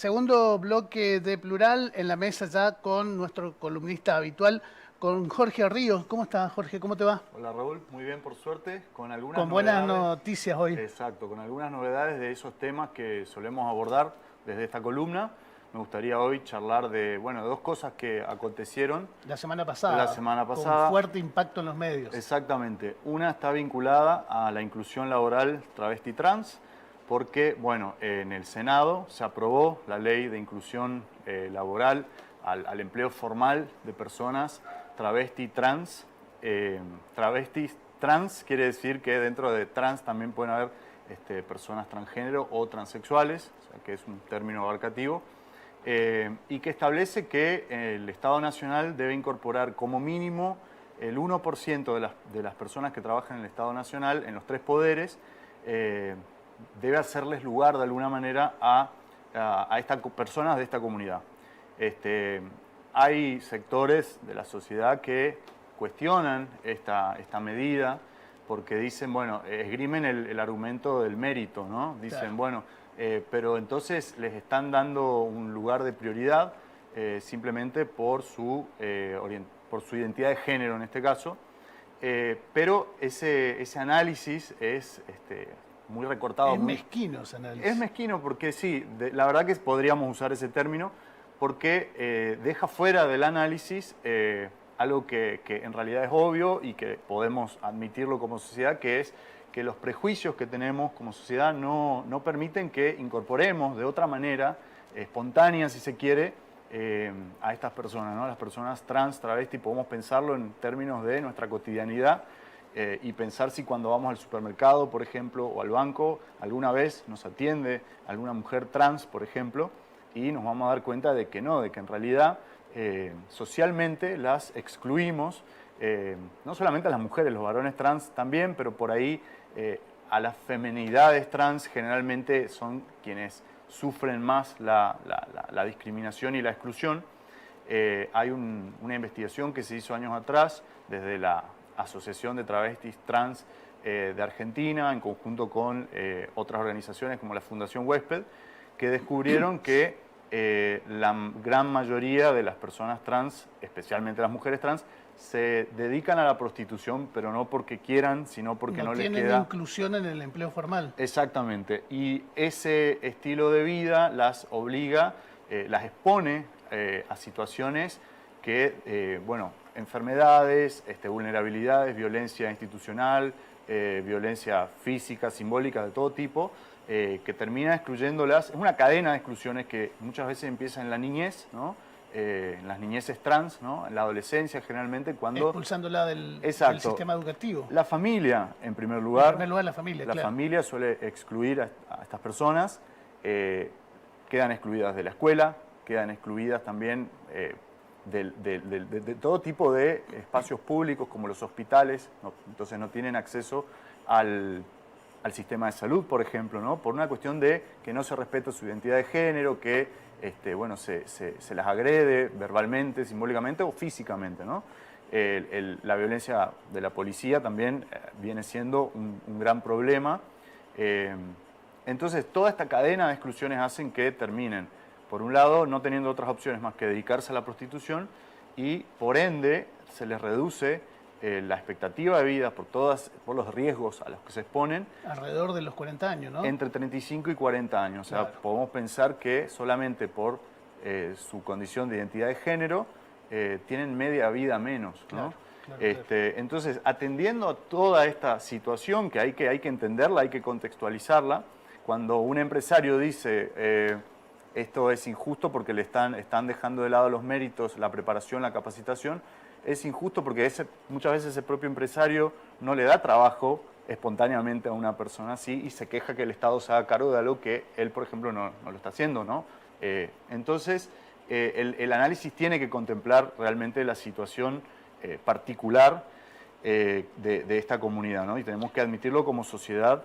Segundo bloque de Plural en la mesa ya con nuestro columnista habitual, con Jorge Ríos. ¿Cómo estás, Jorge? ¿Cómo te va? Hola Raúl, muy bien por suerte, con algunas Con buenas novedades, noticias hoy. exacto, con algunas novedades de esos temas que solemos abordar desde esta columna. Me gustaría hoy charlar de, bueno, de dos cosas que acontecieron La semana la pasada, semana con pasada. fuerte impacto en los medios. Exactamente, una está vinculada a la inclusión laboral travesti trans, porque, bueno, en el Senado se aprobó la ley de inclusión laboral al empleo formal de personas travesti trans. Travestis trans quiere decir que dentro de trans también pueden haber personas transgénero o transexuales, o sea que es un término abarcativo, y que establece que el Estado Nacional debe incorporar como mínimo el 1% de las personas que trabajan en el Estado Nacional, en los tres poderes, debe hacerles lugar de alguna manera a estas personas de esta comunidad. Hay sectores de la sociedad que cuestionan esta medida porque dicen, bueno, esgrimen el argumento del mérito, ¿no? Dicen, Claro. bueno, pero entonces les están dando un lugar de prioridad simplemente por su identidad de género en este caso. Pero ese análisis es muy recortado. Es mezquino ese Es análisis. mezquino porque sí, la verdad que podríamos usar ese término porque deja fuera del análisis algo que en realidad es obvio y que podemos admitirlo como sociedad, que es que los prejuicios que tenemos como sociedad no permiten que incorporemos de otra manera, espontánea si se quiere, a estas personas, ¿no? Las personas trans, travesti, podemos pensarlo en términos de nuestra cotidianidad y pensar si cuando vamos al supermercado, por ejemplo, o al banco, alguna vez nos atiende alguna mujer trans, por ejemplo, y nos vamos a dar cuenta de que no, de que en realidad socialmente las excluimos, no solamente a las mujeres, los varones trans también, pero por ahí a las feminidades trans generalmente son quienes sufren más la discriminación y la exclusión. Hay una investigación que se hizo años atrás desde la Asociación de Travestis Trans de Argentina, en conjunto con otras organizaciones como la Fundación Huésped, que descubrieron que la gran mayoría de las personas trans, especialmente las mujeres trans, se dedican a la prostitución, pero no porque quieran, sino porque no les tienen queda... inclusión en el empleo formal. Exactamente, y ese estilo de vida las obliga, las expone a situaciones que, bueno, enfermedades, vulnerabilidades, violencia institucional, violencia física, simbólica, de todo tipo, que termina excluyéndolas. Es una cadena de exclusiones que muchas veces empieza en la niñez, ¿no? En las niñeces trans, ¿no? En la adolescencia generalmente, cuando... Expulsándola del Exacto. sistema educativo. La familia, en primer En lugar. primer lugar, la familia, La claro. familia suele excluir a estas personas, quedan excluidas de la escuela, quedan excluidas también de todo tipo de espacios públicos como los hospitales, ¿no? Entonces no tienen acceso al sistema de salud, por ejemplo, ¿no? Por una cuestión de que no se respeta su identidad de género, que bueno, se las agrede verbalmente, simbólicamente o físicamente, ¿no? La violencia de la policía también viene siendo un gran problema. Entonces, toda esta cadena de exclusiones hacen que terminen, por un lado, no teniendo otras opciones más que dedicarse a la prostitución y, por ende, se les reduce la expectativa de vida por los riesgos a los que se exponen. Alrededor de los 40 años, ¿no? Entre 35 y 40 años. O sea, claro. Podemos pensar que solamente por su condición de identidad de género tienen media vida menos, ¿no? Claro. Entonces, atendiendo a toda esta situación que hay que entenderla, hay que contextualizarla, cuando un empresario dice esto es injusto porque le están dejando de lado los méritos, la preparación, la capacitación, es injusto porque muchas veces ese propio empresario no le da trabajo espontáneamente a una persona así y se queja que el Estado se haga cargo de algo que él, por ejemplo, no lo está haciendo, ¿no? Entonces, el análisis tiene que contemplar realmente la situación particular de esta comunidad, ¿no? Y tenemos que admitirlo como sociedad,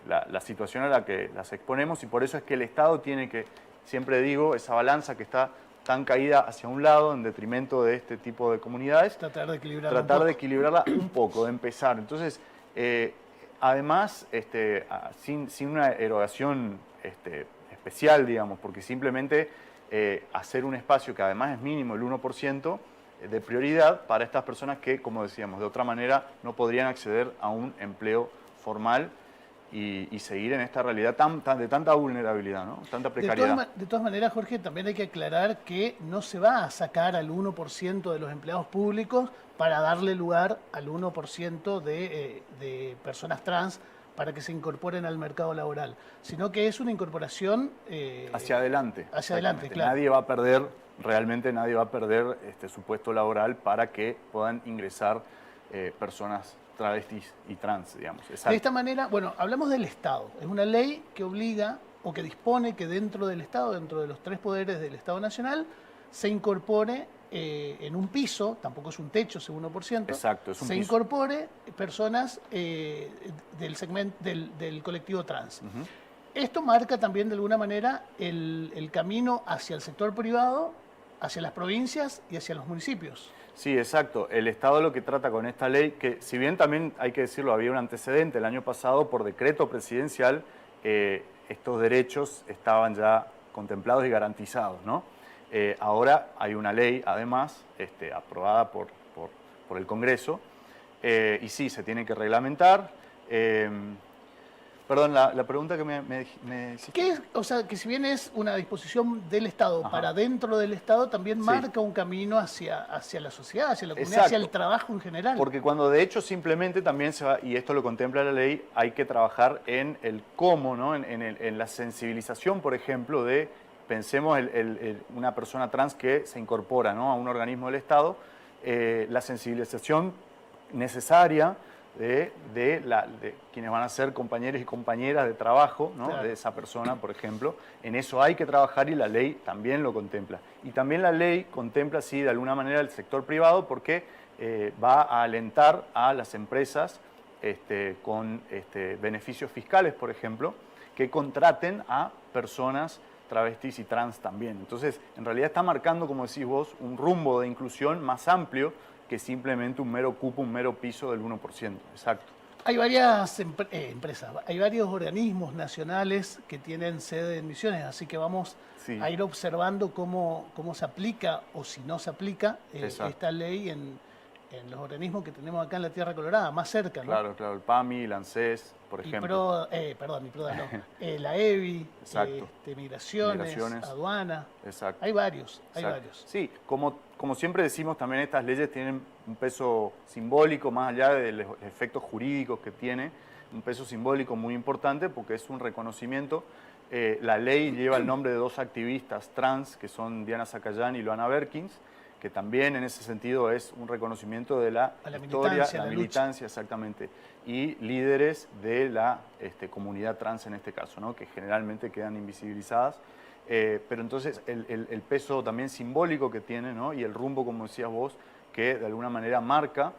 la situación a la que las exponemos, y por eso es que el Estado tiene que, siempre digo, esa balanza que está tan caída hacia un lado en detrimento de este tipo de comunidades, tratar de equilibrarla un poco, de empezar. Entonces, además, sin una erogación especial, digamos, porque simplemente hacer un espacio que además es mínimo, el 1%, de prioridad para estas personas que, como decíamos, de otra manera no podrían acceder a un empleo formal y seguir en esta realidad de tanta vulnerabilidad, ¿no? Tanta precariedad. De todas maneras, Jorge, también hay que aclarar que no se va a sacar al 1% de los empleados públicos para darle lugar al 1% de personas trans para que se incorporen al mercado laboral, sino que es una incorporación hacia adelante. Hacia adelante, claro. Nadie va a perder, realmente nadie va a perder su puesto laboral para que puedan ingresar personas travestis y trans, digamos. Exacto. De esta manera, bueno, hablamos del Estado. Es una ley que obliga o que dispone que dentro del Estado, dentro de los 3 poderes del Estado Nacional, se incorpore en un piso, tampoco es un techo, es un 1%, exacto, es un se piso. Incorpore personas del segmento del colectivo trans. Esto marca también de alguna manera el camino hacia el sector privado, hacia las provincias y hacia los municipios. Sí, exacto. El Estado lo que trata con esta ley, que si bien también hay que decirlo, había un antecedente el año pasado por decreto presidencial, estos derechos estaban ya contemplados y garantizados, ¿no? Ahora hay una ley, además, aprobada por el Congreso, y sí, se tiene que reglamentar. Perdón, la pregunta que me hiciste. ¿Qué es? O sea, que si bien es una disposición del Estado, para dentro del Estado también marca un camino hacia la sociedad, hacia la comunidad, hacia el trabajo en general. Porque cuando de hecho simplemente también se va, y esto lo contempla la ley, hay que trabajar en el cómo, ¿no? En la sensibilización, por ejemplo, de, pensemos, una persona trans que se incorpora, ¿no?, a un organismo del Estado, la sensibilización necesaria de quienes van a ser compañeros y compañeras de trabajo, ¿no?, de esa persona, por ejemplo. En eso hay que trabajar y la ley también lo contempla. Y también la ley contempla, sí, de alguna manera el sector privado porque va a alentar a las empresas con beneficios fiscales, por ejemplo, que contraten a personas travestis y trans también. Entonces, en realidad está marcando, como decís vos, un rumbo de inclusión más amplio que simplemente un mero cupo, un mero piso del 1%. Exacto. Hay varias empresas, hay varios organismos nacionales que tienen sede en Misiones, así que vamos a ir observando cómo se aplica o si no se aplica esta ley en los organismos que tenemos acá en la Tierra Colorada, más cerca, ¿no? Claro, claro, el PAMI, el ANSES, por ejemplo. La EBI, exacto. Migraciones, aduana. Exacto. Hay varios, Sí, como siempre decimos, también estas leyes tienen un peso simbólico, más allá de los efectos jurídicos que tiene, un peso simbólico muy importante porque es un reconocimiento. La ley lleva el nombre de 2 activistas trans, que son Diana Zacayán y Luana Berkins, que también en ese sentido es un reconocimiento de la historia, la militancia, exactamente, y líderes de la comunidad trans en este caso, ¿no?, que generalmente quedan invisibilizadas. Pero entonces el peso también simbólico que tiene, ¿no?, y el rumbo, como decías vos, que de alguna manera marca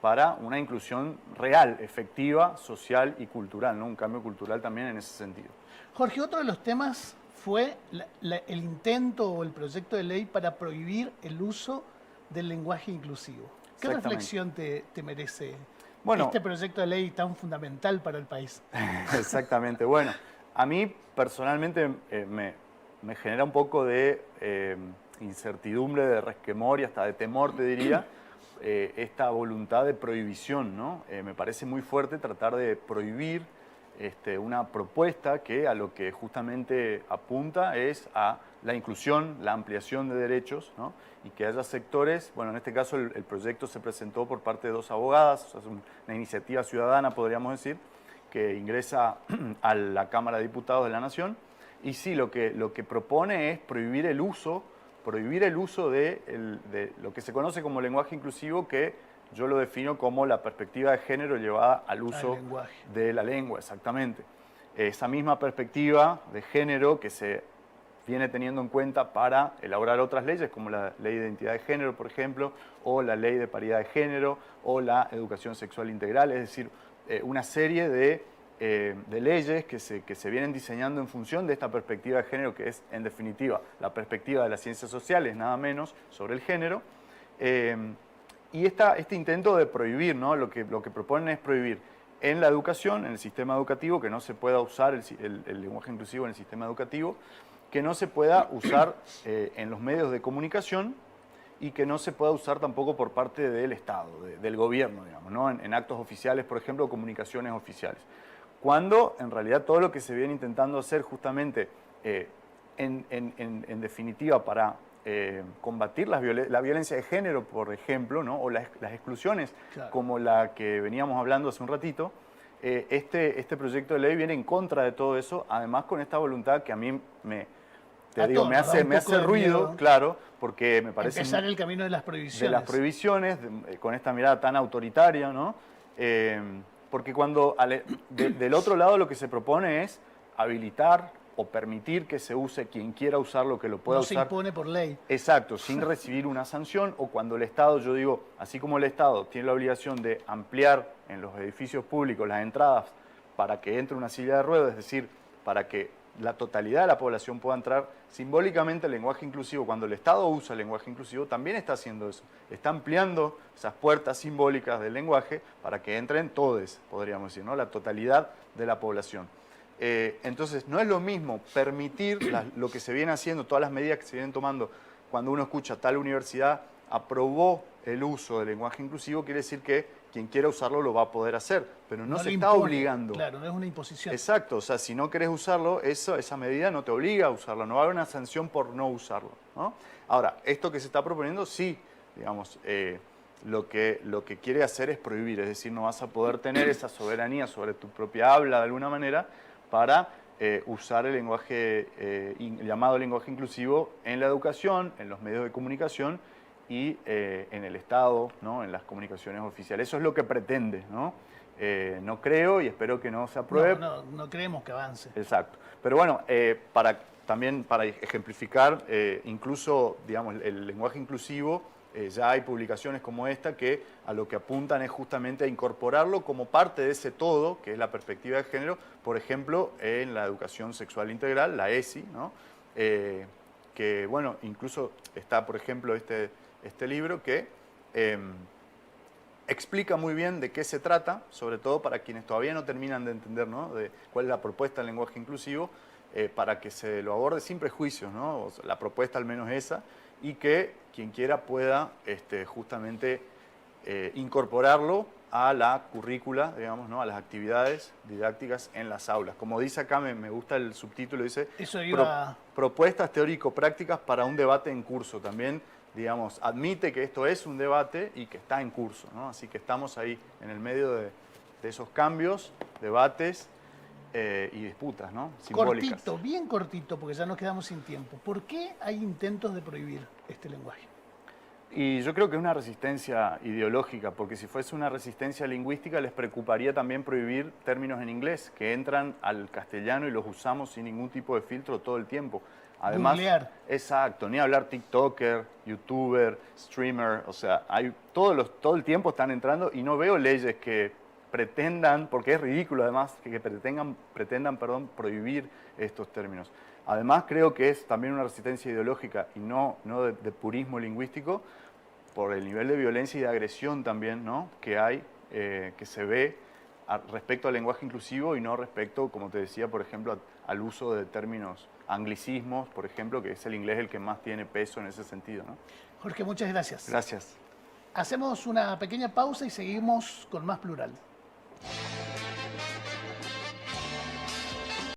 para una inclusión real, efectiva, social y cultural, ¿no?, un cambio cultural también en ese sentido. Jorge, otro de los temas fue el intento o el proyecto de ley para prohibir el uso del lenguaje inclusivo. ¿Qué reflexión te merece este proyecto de ley tan fundamental para el país? Exactamente. Bueno, a mí personalmente me genera un poco de incertidumbre, de resquemor y hasta de temor, te diría, esta voluntad de prohibición, ¿no? Me parece muy fuerte tratar de prohibir una propuesta que a lo que justamente apunta es a la inclusión, la ampliación de derechos, ¿no?, y que haya sectores, bueno, en este caso el proyecto se presentó por parte de 2 abogadas, o sea, es una iniciativa ciudadana, podríamos decir, que ingresa a la Cámara de Diputados de la Nación, y sí, lo que propone es prohibir el uso de lo que se conoce como lenguaje inclusivo, que yo lo defino como la perspectiva de género llevada al uso de la lengua, exactamente. Esa misma perspectiva de género que se viene teniendo en cuenta para elaborar otras leyes, como la Ley de Identidad de Género, por ejemplo, o la Ley de Paridad de Género, o la Educación Sexual Integral, es decir, una serie de leyes que se vienen diseñando en función de esta perspectiva de género, que es, en definitiva, la perspectiva de las ciencias sociales, nada menos, sobre el género. Y este intento de prohibir, ¿no?, lo que proponen es prohibir en la educación, en el sistema educativo, que no se pueda usar el lenguaje inclusivo en el sistema educativo, que no se pueda usar en los medios de comunicación y que no se pueda usar tampoco por parte del Estado, del gobierno, digamos, ¿no? En actos oficiales, por ejemplo, comunicaciones oficiales. Cuando en realidad todo lo que se viene intentando hacer justamente en definitiva para combatir la violencia de género, por ejemplo, ¿no? O las exclusiones, claro, como la que veníamos hablando hace un ratito, este proyecto de ley viene en contra de todo eso, además con esta voluntad que a mí me hace ruido, claro, porque me parece... Empezar el camino de las prohibiciones. De las prohibiciones, con esta mirada tan autoritaria, ¿no? Porque cuando del otro lado lo que se propone es habilitar o permitir que se use quien quiera usarlo, que lo pueda usar. No se impone por ley. Exacto, sin recibir una sanción, o cuando el Estado, yo digo, así como el Estado tiene la obligación de ampliar en los edificios públicos las entradas para que entre una silla de ruedas, es decir, para que la totalidad de la población pueda entrar, simbólicamente el lenguaje inclusivo, cuando el Estado usa el lenguaje inclusivo, también está haciendo eso. Está ampliando esas puertas simbólicas del lenguaje para que entren todos, podríamos decir, ¿no? La totalidad de la población. Entonces, no es lo mismo permitir lo que se viene haciendo, todas las medidas que se vienen tomando. Cuando uno escucha tal universidad aprobó el uso del lenguaje inclusivo, quiere decir que quien quiera usarlo lo va a poder hacer, pero no se está obligando. Claro, no es una imposición. Exacto, o sea, si no querés usarlo, esa medida no te obliga a usarlo, no va a haber una sanción por no usarlo, ¿no? Ahora, esto que se está proponiendo, sí, digamos, lo que quiere hacer es prohibir, es decir, no vas a poder tener esa soberanía sobre tu propia habla de alguna manera para usar el lenguaje llamado lenguaje inclusivo en la educación, en los medios de comunicación y en el Estado, ¿no? En las comunicaciones oficiales. Eso es lo que pretende, ¿no? No creo y espero que no se apruebe. No creemos que avance. Exacto. Pero bueno, también para ejemplificar, incluso, digamos, el lenguaje inclusivo, ya hay publicaciones como esta que a lo que apuntan es justamente a incorporarlo como parte de ese todo, que es la perspectiva de género, por ejemplo, en la educación sexual integral, la ESI, ¿no? Que, bueno, incluso está, por ejemplo, este libro que explica muy bien de qué se trata, sobre todo para quienes todavía no terminan de entender, ¿no? De cuál es la propuesta del lenguaje inclusivo, para que se lo aborde sin prejuicios, ¿no? O sea, la propuesta al menos esa, y que quien quiera pueda justamente incorporarlo a la currícula, digamos, ¿no? A las actividades didácticas en las aulas. Como dice acá, me gusta el subtítulo, dice propuestas teórico-prácticas para un debate en curso. También, digamos, admite que esto es un debate y que está en curso, ¿no? Así que estamos ahí en el medio de esos cambios, debates y disputas, ¿no? Simbólicas. Cortito, bien cortito, porque ya nos quedamos sin tiempo. ¿Por qué hay intentos de prohibir este lenguaje? Y yo creo que es una resistencia ideológica, porque si fuese una resistencia lingüística les preocuparía también prohibir términos en inglés que entran al castellano y los usamos sin ningún tipo de filtro todo el tiempo. Además, googlear. Exacto, ni hablar TikToker, YouTuber, streamer, o sea, todo el tiempo están entrando y no veo leyes que pretendan, porque es ridículo además, que pretendan prohibir estos términos. Además creo que es también una resistencia ideológica y no de purismo lingüístico por el nivel de violencia y de agresión también, ¿no? Que hay, que se ve respecto al lenguaje inclusivo y no respecto, como te decía, por ejemplo, al uso de términos anglicismos, por ejemplo, que es el inglés el que más tiene peso en ese sentido, ¿no? Jorge, muchas gracias. Gracias. Hacemos una pequeña pausa y seguimos con más Plural.